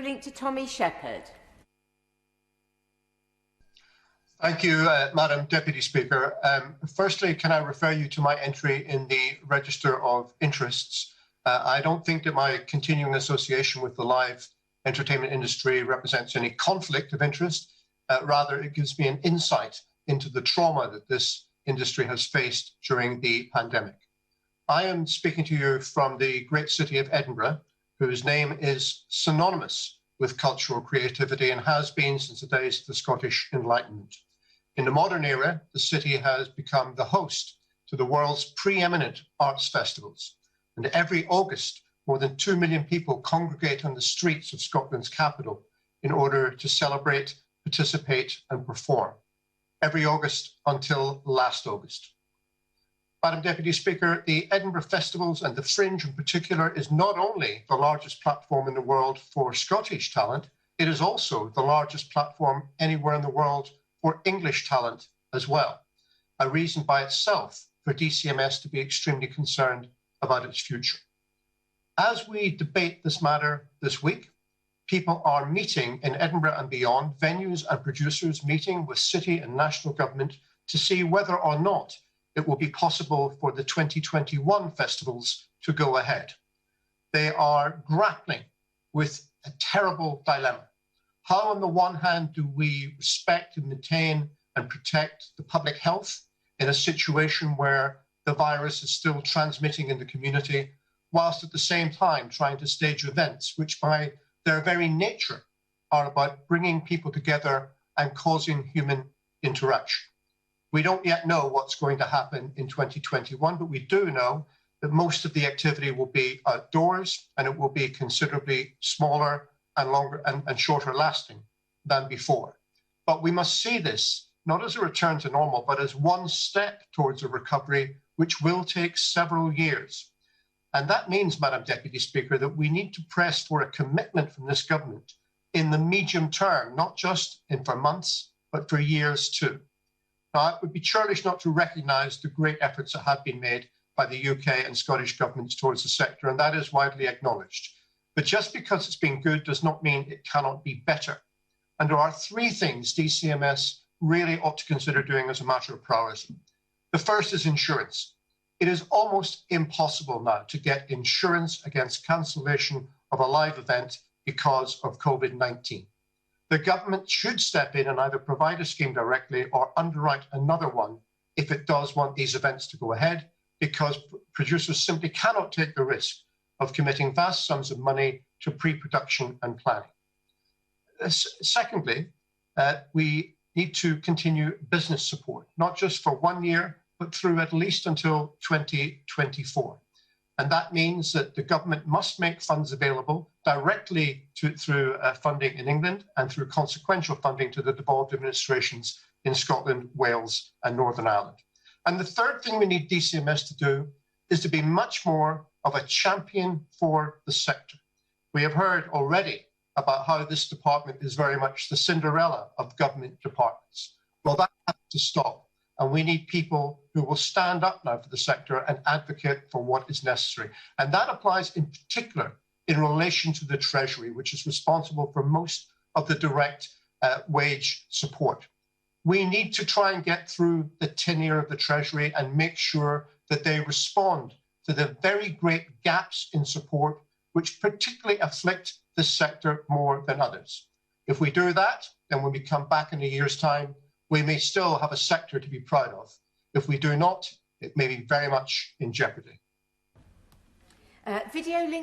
link to Tommy Shepherd. Thank you, Madam Deputy Speaker. Firstly, can I refer you to my entry in the Register of Interests? I don't think that my continuing association with the live entertainment industry represents any conflict of interest. Rather, it gives me an insight into the trauma that this industry has faced during the pandemic. I am speaking to you from the great city of Edinburgh, whose name is synonymous with cultural creativity and has been since the days of the Scottish Enlightenment. In the modern era, the city has become the host to the world's preeminent arts festivals. And every August, more than 2 million people congregate on the streets of Scotland's capital in order to celebrate, participate, and perform. Every August until last August. Madam Deputy Speaker, the Edinburgh Festivals and the Fringe in particular is not only the largest platform in the world for Scottish talent, it is also the largest platform anywhere in the world for English talent as well, a reason by itself for DCMS to be extremely concerned about its future. As we debate this matter this week, people are meeting in Edinburgh and beyond, venues and producers meeting with city and national government to see whether or not it will be possible for the 2021 festivals to go ahead. They are grappling with a terrible dilemma. How, on the one hand, do we respect and maintain and protect the public health in a situation where the virus is still transmitting in the community, whilst at the same time trying to stage events which by their very nature are about bringing people together and causing human interaction? We don't yet know what's going to happen in 2021, but we do know that most of the activity will be outdoors and it will be considerably smaller and longer and shorter lasting than before. But we must see this not as a return to normal, but as one step towards a recovery which will take several years. And that means, Madam Deputy Speaker, that we need to press for a commitment from this government in the medium term, not just for months, but for years too. Now, it would be churlish not to recognise the great efforts that have been made by the UK and Scottish governments towards the sector, and that is widely acknowledged. But just because it's been good does not mean it cannot be better. And there are three things DCMS really ought to consider doing as a matter of priority. The first is insurance. It is almost impossible now to get insurance against cancellation of a live event because of COVID-19. The government should step in and either provide a scheme directly or underwrite another one if it does want these events to go ahead, because producers simply cannot take the risk of committing vast sums of money to pre-production and planning. Secondly, we need to continue business support, not just for 1 year, but through at least until 2024. And that means that the government must make funds available directly through funding in England and through consequential funding to the devolved administrations in Scotland, Wales, and Northern Ireland. And the third thing we need DCMS to do is to be much more of a champion for the sector. We have heard already about how this department is very much the Cinderella of government departments. Well, that has to stop. And we need people who will stand up now for the sector and advocate for what is necessary. And that applies in particular in relation to the Treasury, which is responsible for most of the direct wage support. We need to try and get through the tenure of the Treasury and make sure that they respond to the very great gaps in support, which particularly afflict this sector more than others. If we do that, then when we come back in a year's time, we may still have a sector to be proud of. If we do not, it may be very much in jeopardy. Video link